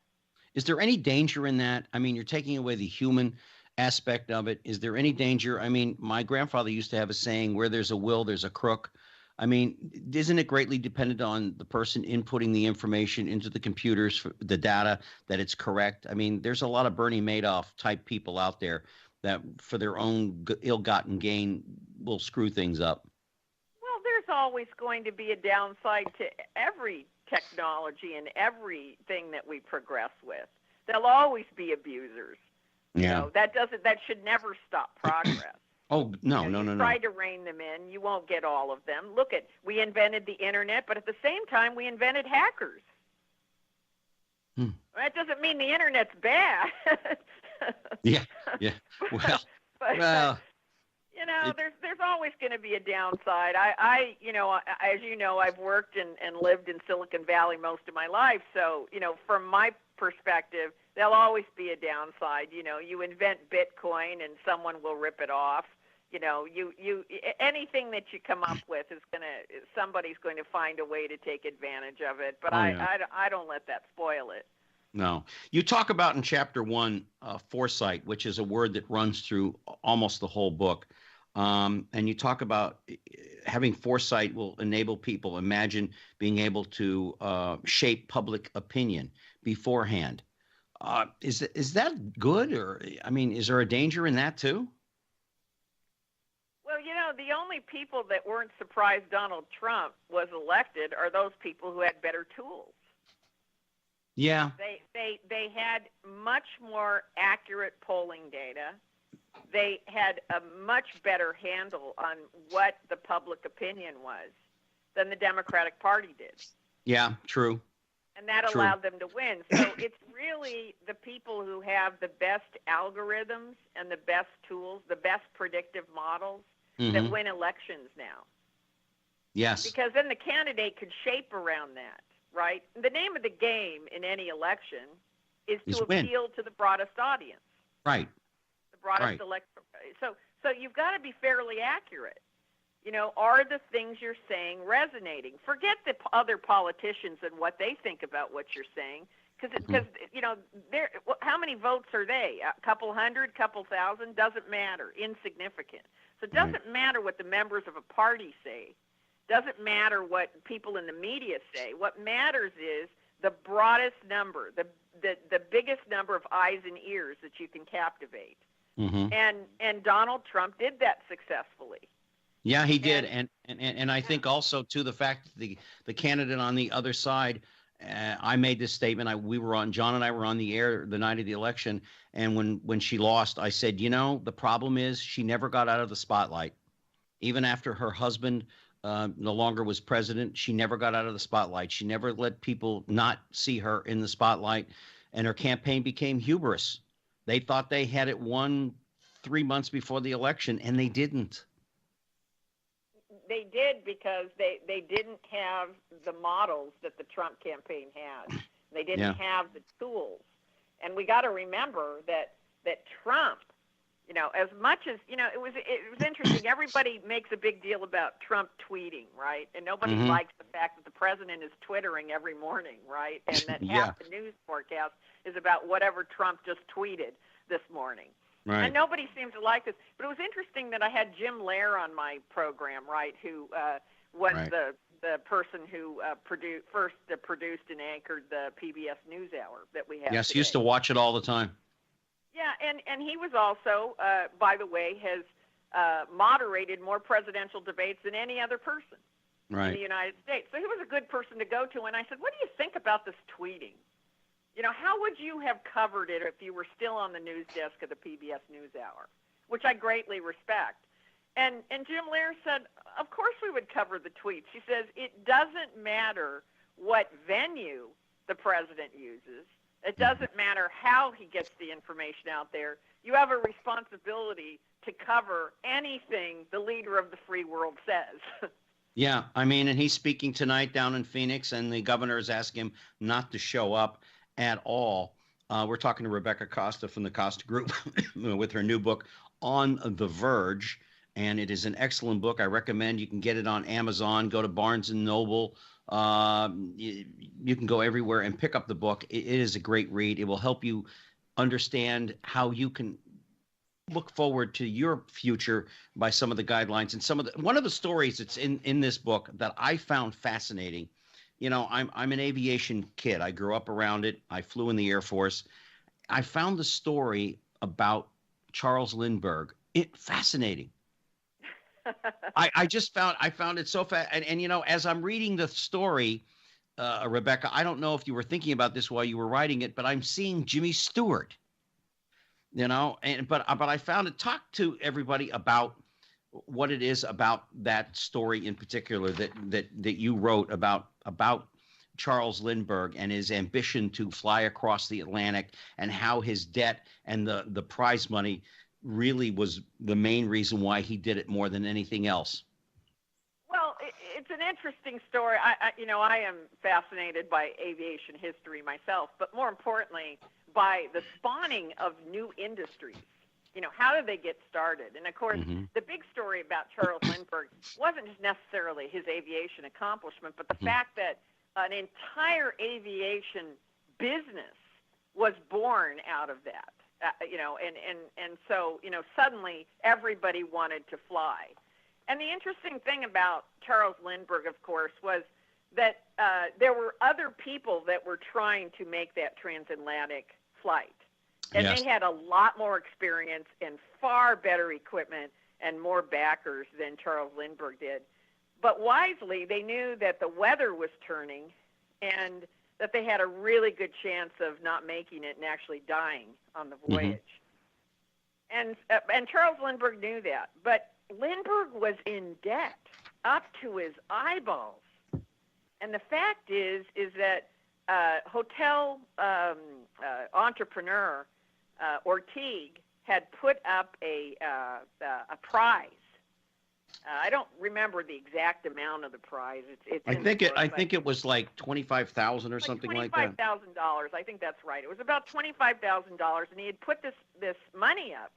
Is there any danger in that? I mean, you're taking away the human aspect of it. Is there any danger? I mean, my grandfather used to have a saying, where there's a will, there's a crook. I mean, isn't it greatly dependent on the person inputting the information into the computers, for the data, that it's correct? I mean, there's a lot of Bernie Madoff type people out there that for their own ill-gotten gain will screw things up. Well, there's always going to be a downside to every technology and everything that we progress with. There'll always be abusers. Yeah. You know, that should never stop progress. Oh, no. Try to rein them in. You won't get all of them. Look we invented the internet, but at the same time, we invented hackers. That doesn't mean the internet's bad. Yeah. Well, you know, there's always going to be a downside. I as you know, I've worked and lived in Silicon Valley most of my life. So, you know, from my perspective, there'll always be a downside. You know, you invent Bitcoin and someone will rip it off. You know, anything that you come up with somebody's going to find a way to take advantage of it. But I don't let that spoil it. No. You talk about in chapter 1, foresight, which is a word that runs through almost the whole book. And you talk about having foresight will enable people, imagine being able to shape public opinion beforehand. Is that good? Or, I mean, is there a danger in that too? Well, you know, the only people that weren't surprised Donald Trump was elected are those people who had better tools. Yeah. They had much more accurate polling data. They had a much better handle on what the public opinion was than the Democratic Party did. Yeah, true. And that allowed them to win. So it's really the people who have the best algorithms and the best tools, the best predictive models that win elections now. Yes. Because then the candidate could shape around that, right? The name of the game in any election is to appeal to the broadest audience. Right. The broadest electorate. So you've got to be fairly accurate. You know, are the things you're saying resonating? Forget the other politicians and what they think about what you're saying, Because how many votes are they? A couple hundred, couple thousand? Doesn't matter. Insignificant. So it doesn't matter what the members of a party say. Doesn't matter what people in the media say. What matters is the broadest number, the biggest number of eyes and ears that you can captivate. And Donald Trump did that successfully. Yeah, he did. And I think also, too, the fact that the candidate on the other side, I made this statement. John and I were on the air the night of the election. And when she lost, I said, the problem is she never got out of the spotlight. Even after her husband no longer was president, she never got out of the spotlight. She never let people not see her in the spotlight. And her campaign became hubris. They thought they had it won 3 months before the election, and they didn't. They did because they didn't have the models that the Trump campaign had. They didn't have the tools. And we got to remember that Trump, as much as, it was interesting. Everybody makes a big deal about Trump tweeting, right? And nobody likes the fact that the president is twittering every morning, right? And that half the news forecast is about whatever Trump just tweeted this morning. Right. And nobody seems to like this. But it was interesting that I had Jim Lehrer on my program, right, who was the person who produced and anchored the PBS NewsHour that we have Yes, today. Used to watch it all the time. Yeah, and he was also, by the way, has moderated more presidential debates than any other person in the United States. So he was a good person to go to. And I said, what do you think about this tweeting? How would you have covered it if you were still on the news desk of the PBS NewsHour, which I greatly respect. And Jim Lehrer said, of course we would cover the tweets. He says, it doesn't matter what venue the president uses. It doesn't matter how he gets the information out there. You have a responsibility to cover anything the leader of the free world says. Yeah, and he's speaking tonight down in Phoenix, and the governor is asking him not to show up at all. We're talking to Rebecca Costa from the Costa Group with her new book, On The Verge, and it is an excellent book. I recommend you can get it on Amazon. Go to Barnes & Noble. You can go everywhere and pick up the book. It is a great read. It will help you understand how you can look forward to your future by some of the guidelines. And one of the stories that's in this book that I found fascinating. I'm an aviation kid. I grew up around it. I flew in the Air Force. I found the story about Charles Lindbergh. Fascinating. I found it so fast. And as I'm reading the story, Rebecca, I don't know if you were thinking about this while you were writing it, but I'm seeing Jimmy Stewart. But I found it. Talk to everybody about what it is about that story in particular that you wrote about Charles Lindbergh and his ambition to fly across the Atlantic, and how his debt and the prize money really was the main reason why he did it more than anything else. Well, it's an interesting story. I am fascinated by aviation history myself, but more importantly, by the spawning of new industries. How did they get started? And of course, the big story about Charles Lindbergh wasn't just necessarily his aviation accomplishment, but the fact that an entire aviation business was born out of that. And so suddenly everybody wanted to fly. And the interesting thing about Charles Lindbergh, of course, was that there were other people that were trying to make that transatlantic flight. And they had a lot more experience and far better equipment and more backers than Charles Lindbergh did. But wisely, they knew that the weather was turning and that they had a really good chance of not making it and actually dying on the voyage. And Charles Lindbergh knew that. But Lindbergh was in debt up to his eyeballs. And the fact is that hotel entrepreneur Ortigue had put up a prize. I don't remember the exact amount of the prize. I think it was like $25,000 or something like that. $25,000. I think that's right. It was about $25,000, and he had put this money up.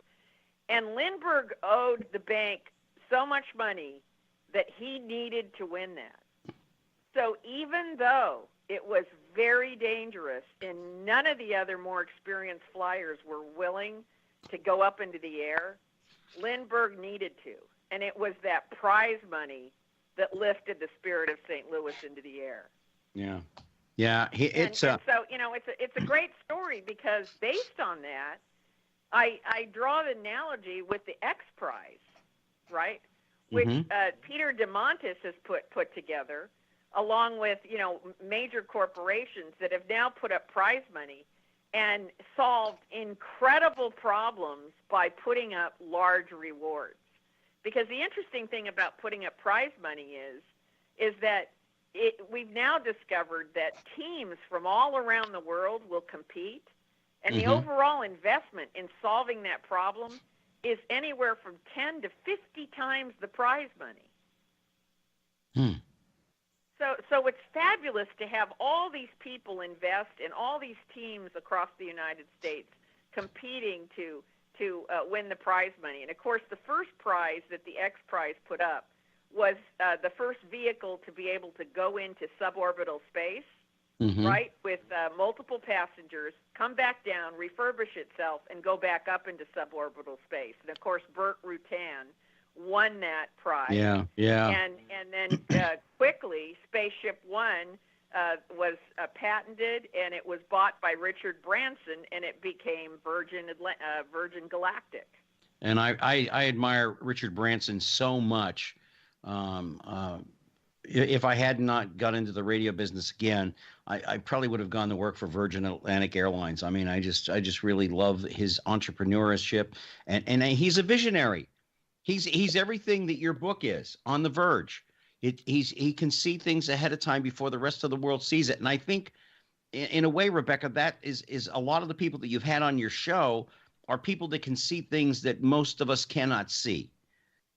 And Lindbergh owed the bank so much money that he needed to win that. So even though it was very dangerous, and none of the other more experienced flyers were willing to go up into the air. Lindbergh needed to, and it was that prize money that lifted the spirit of St. Louis into the air. Yeah. And so, it's a great story, because based on that, I draw the analogy with the X Prize, right? Which Peter DeMontis has put together, along with, major corporations that have now put up prize money and solved incredible problems by putting up large rewards. Because the interesting thing about putting up prize money is that we've now discovered that teams from all around the world will compete, and the overall investment in solving that problem is anywhere from 10 to 50 times the prize money. So it's fabulous to have all these people invest in all these teams across the United States competing to win the prize money. And, of course, the first prize that the X Prize put up was the first vehicle to be able to go into suborbital space, right, with multiple passengers, come back down, refurbish itself, and go back up into suborbital space. And, of course, Burt Rutan won that prize. Yeah. And then quickly, Spaceship One was patented, and it was bought by Richard Branson, and it became Virgin Galactic. And I admire Richard Branson so much. If I had not got into the radio business again, I probably would have gone to work for Virgin Atlantic Airlines. I mean, I just really love his entrepreneurship, and he's a visionary. He's everything that your book is, On The Verge. He can see things ahead of time before the rest of the world sees it. And I think, in a way, Rebecca, that is a lot of the people that you've had on your show are people that can see things that most of us cannot see.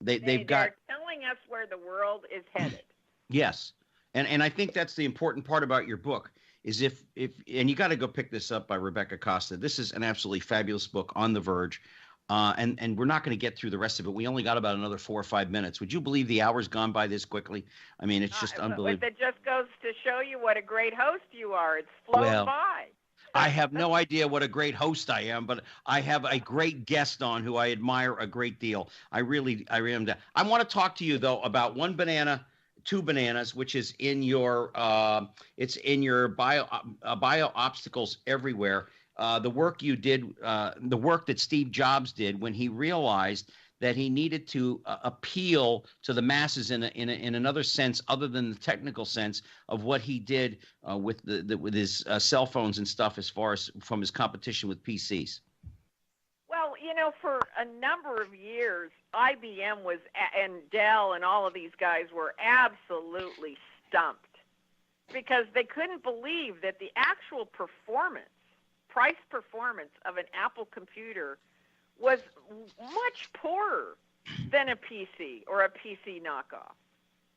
They're telling us where the world is headed. Yes. And I think that's the important part about your book is if and you got to go pick this up by Rebecca Costa. This is an absolutely fabulous book, On The Verge. And we're not going to get through the rest of it. We only got about another 4 or 5 minutes. Would you believe the hour's gone by this quickly? I mean, it's just unbelievable. It just goes to show you what a great host you are. It's flown by. I have no idea what a great host I am, but I have a great guest on who I admire a great deal. I am. I want to talk to you though about One Banana, Two Bananas, which is in your it's in your bio obstacles everywhere. The work you did, the work that Steve Jobs did when he realized that he needed to appeal to the masses in another sense other than the technical sense of what he did with his cell phones and stuff as far as from his competition with PCs. Well, for a number of years, IBM and Dell and all of these guys were absolutely stumped because they couldn't believe that the actual price performance of an Apple computer was much poorer than a PC or a PC knockoff.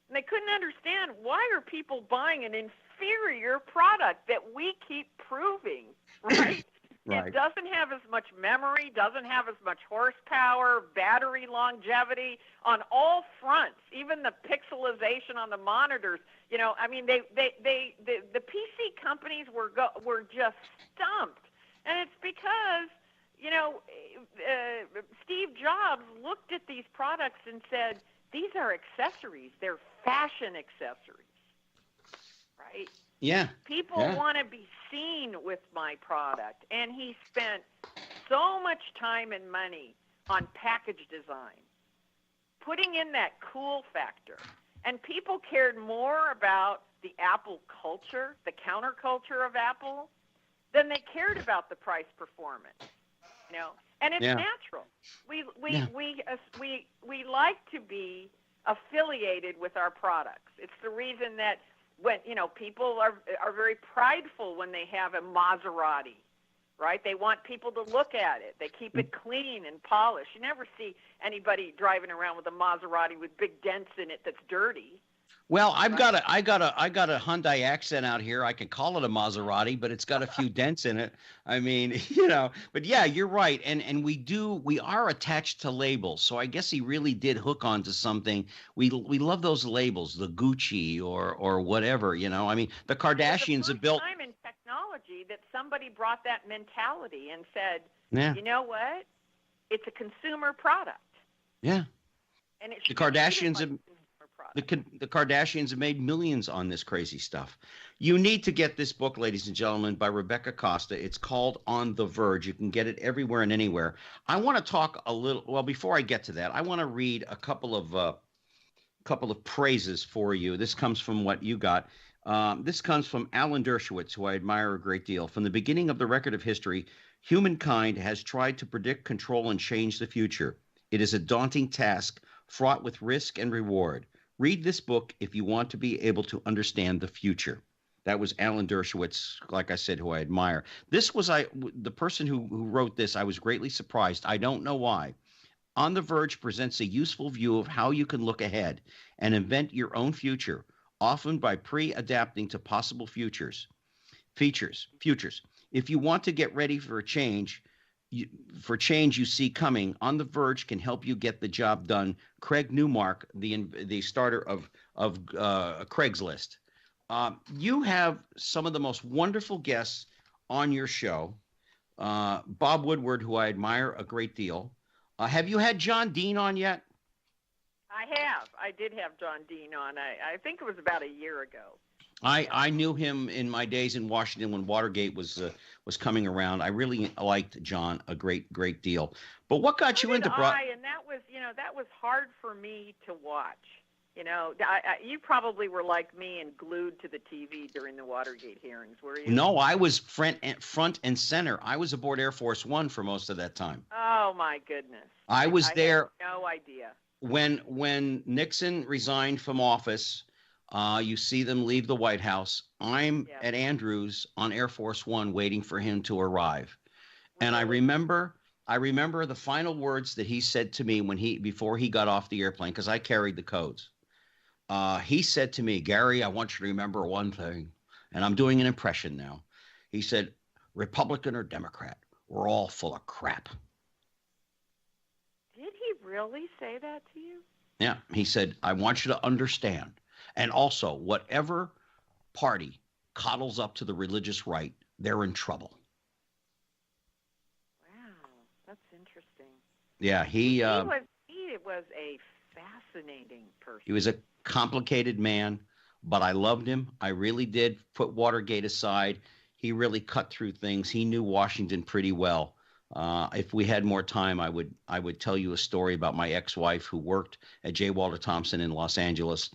And they couldn't understand, why are people buying an inferior product that we keep proving, right? Right. It doesn't have as much memory, doesn't have as much horsepower, battery longevity on all fronts, even the pixelization on the monitors. I mean, the PC companies were just stumped. And it's because, Steve Jobs looked at these products and said, these are accessories. They're fashion accessories, right? Yeah. People want to be seen with my product. And he spent so much time and money on package design, putting in that cool factor. And people cared more about the Apple culture, the counterculture of Apple, than they cared about the price performance. And it's natural. We like to be affiliated with our products. It's the reason that when people are very prideful when they have a Maserati, right? They want people to look at it. They keep it clean and polished. You never see anybody driving around with a Maserati with big dents in it that's dirty, Well, I got a Hyundai accent out here. I can call it a Maserati, but it's got a few dents in it. I mean, but yeah, you're right. And we are attached to labels. So I guess he really did hook onto something. We love those labels, the Gucci or whatever, I mean, the Kardashians have built time in technology that somebody brought that mentality and said, yeah. You know what? It's a consumer product. Yeah. And it the Kardashians have The Kardashians have made millions on this crazy stuff. You need to get this book, ladies and gentlemen, by Rebecca Costa. It's called On The Verge. You can get it everywhere and anywhere. I want to talk a little. Well, before I get to that, I want to read a couple of praises for you. This comes from what you got. This comes from Alan Dershowitz, who I admire a great deal. From the beginning of the record of history, humankind has tried to predict, control, and change the future. It is a daunting task, fraught with risk and reward. Read this book if you want to be able to understand the future. That was Alan Dershowitz, like I said, who I admire. This was the person who wrote this. I was greatly surprised. I don't know why. On the Verge presents a useful view of how you can look ahead and invent your own future, often by pre-adapting to possible futures. If you want to get ready for a change, you see coming, On the Verge can help you get the job done. Craig Newmark, the starter of Craigslist. You have some of the most wonderful guests on your show. Bob Woodward, who I admire a great deal. Have you had John Dean on yet? I have. I did have John Dean on. I think it was about a year ago. I knew him in my days in Washington when Watergate was coming around. I really liked John a great deal. But what got you into and that was hard for me to watch. You probably were like me and glued to the TV during the Watergate hearings, were you? No, I was front and center. I was aboard Air Force One for most of that time. Oh my goodness! I was there. Had no idea. When Nixon resigned from office. You see them leave the White House. I'm at Andrews on Air Force One waiting for him to arrive. And I remember the final words that he said to me before he got off the airplane, because I carried the codes. He said to me, Gary, I want you to remember one thing, and I'm doing an impression now. He said, Republican or Democrat, we're all full of crap. Did he really say that to you? Yeah. He said, I want you to understand. And also, whatever party coddles up to the religious right, they're in trouble. Wow, that's interesting. Yeah, he was a fascinating person. He was a complicated man, but I loved him. I really did. Put Watergate aside. He really cut through things. He knew Washington pretty well. If we had more time, I would tell you a story about my ex-wife who worked at J. Walter Thompson in Los Angeles,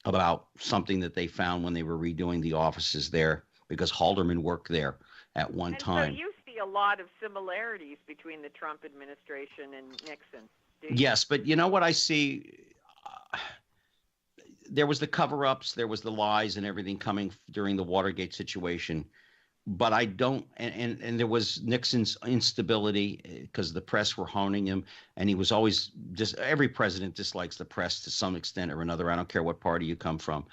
about something that they found when they were redoing the offices there, because Haldeman worked there at one time. So you see a lot of similarities between the Trump administration and Nixon. Yes, but you know what I see? There was the cover-ups, there was the lies and everything coming during the Watergate situation. But I don't, and there was Nixon's instability because the press were honing him, and he was always just, every president dislikes the press to some extent or another. I don't care what party you come from.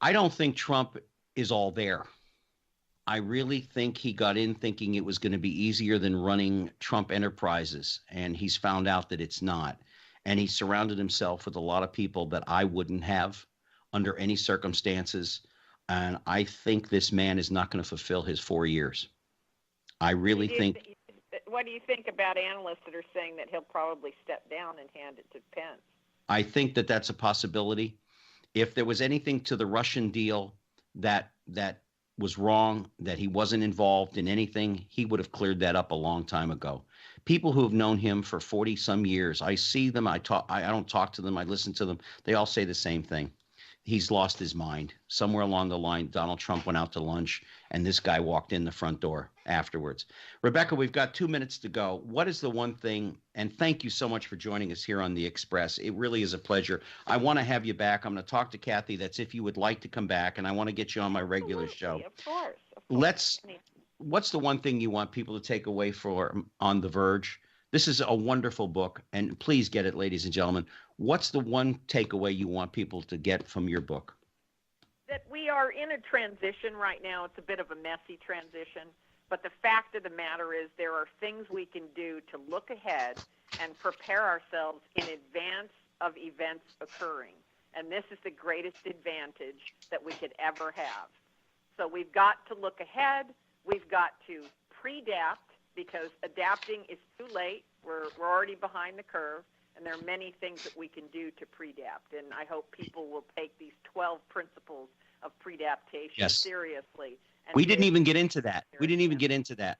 I don't think Trump is all there. I really think he got in thinking it was going to be easier than running Trump Enterprises, and he's found out that it's not. And he surrounded himself with a lot of people that I wouldn't have under any circumstances. And I think this man is not going to fulfill his 4 years. I really think. What do you think about analysts that are saying that he'll probably step down and hand it to Pence? I think that that's a possibility. If there was anything to the Russian deal that was wrong, that he wasn't involved in anything, he would have cleared that up a long time ago. People who have known him for 40 some years, I see them, I don't talk to them, I listen to them. They all say the same thing. He's lost his mind. Somewhere along the line, Donald Trump went out to lunch, and this guy walked in the front door afterwards. Rebecca, we've got 2 minutes to go. What is the one thing, and thank you so much for joining us here on The Express. It really is a pleasure. I want to have you back. I'm going to talk to Kathy. That's if you would like to come back, and I want to get you on my regular show. Of course. What's the one thing you want people to take away On The Verge This is a wonderful book, and please get it, ladies and gentlemen. What's the one takeaway you want people to get from your book? That we are in a transition right now. It's a bit of a messy transition, but the fact of the matter is there are things we can do to look ahead and prepare ourselves in advance of events occurring. And this is the greatest advantage that we could ever have. So we've got to look ahead. We've got to pre-adapt, because adapting is too late. We're already behind the curve, and there are many things that we can do to pre-adapt. And I hope people will take these 12 principles of pre-adaptation seriously. We didn't even get into that.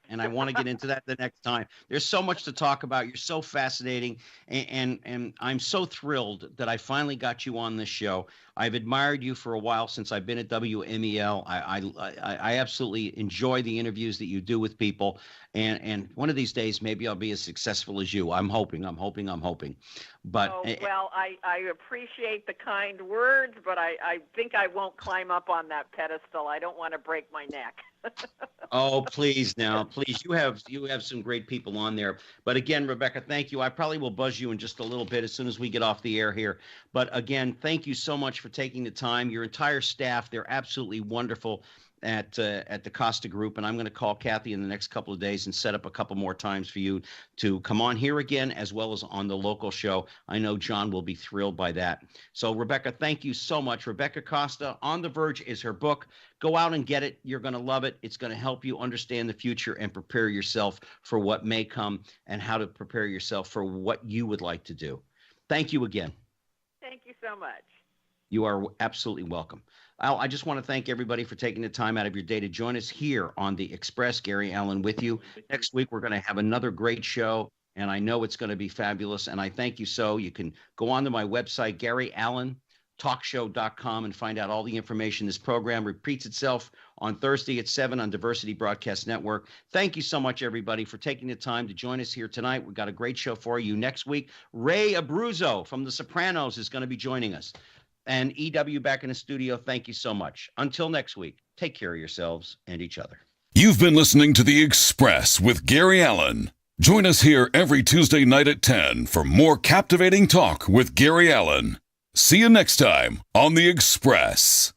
And I want to get into that the next time. There's so much to talk about. You're so fascinating. And I'm so thrilled that I finally got you on this show. I've admired you for a while since I've been at WMEL. I absolutely enjoy the interviews that you do with people. And one of these days, maybe I'll be as successful as you. I'm hoping. But well, I appreciate the kind words, but I think I won't climb up on that pedestal. I don't want to break my neck. Oh, please now, please. You have some great people on there. But again, Rebecca, thank you. I probably will buzz you in just a little bit as soon as we get off the air here. But again, thank you so much for taking the time. Your entire staff, they're absolutely wonderful at the Costa Group, and I'm going to call Kathy in the next couple of days and set up a couple more times for you to come on here again, as well as on the local show. I know John will be thrilled by that. So, Rebecca, thank you so much. Rebecca Costa, On The Verge is her book. Go out and get it. You're going to love it. It's going to help you understand the future and prepare yourself for what may come, and how to prepare yourself for what you would like to do. Thank you again. Thank you so much. You are absolutely welcome. Al, I just want to thank everybody for taking the time out of your day to join us here on The Express. Gary Allen with you. Next week, we're going to have another great show, and I know it's going to be fabulous, and I thank you so. You can go on to my website, GaryAllenTalkshow.com, and find out all the information. This program repeats itself on Thursday at 7 on Diversity Broadcast Network. Thank you so much, everybody, for taking the time to join us here tonight. We've got a great show for you. Next week, Ray Abruzzo from The Sopranos is going to be joining us. And EW back in the studio, thank you so much. Until next week, take care of yourselves and each other. You've been listening to The Express with Gary Allen. Join us here every Tuesday night at 10 for more captivating talk with Gary Allen. See you next time on The Express.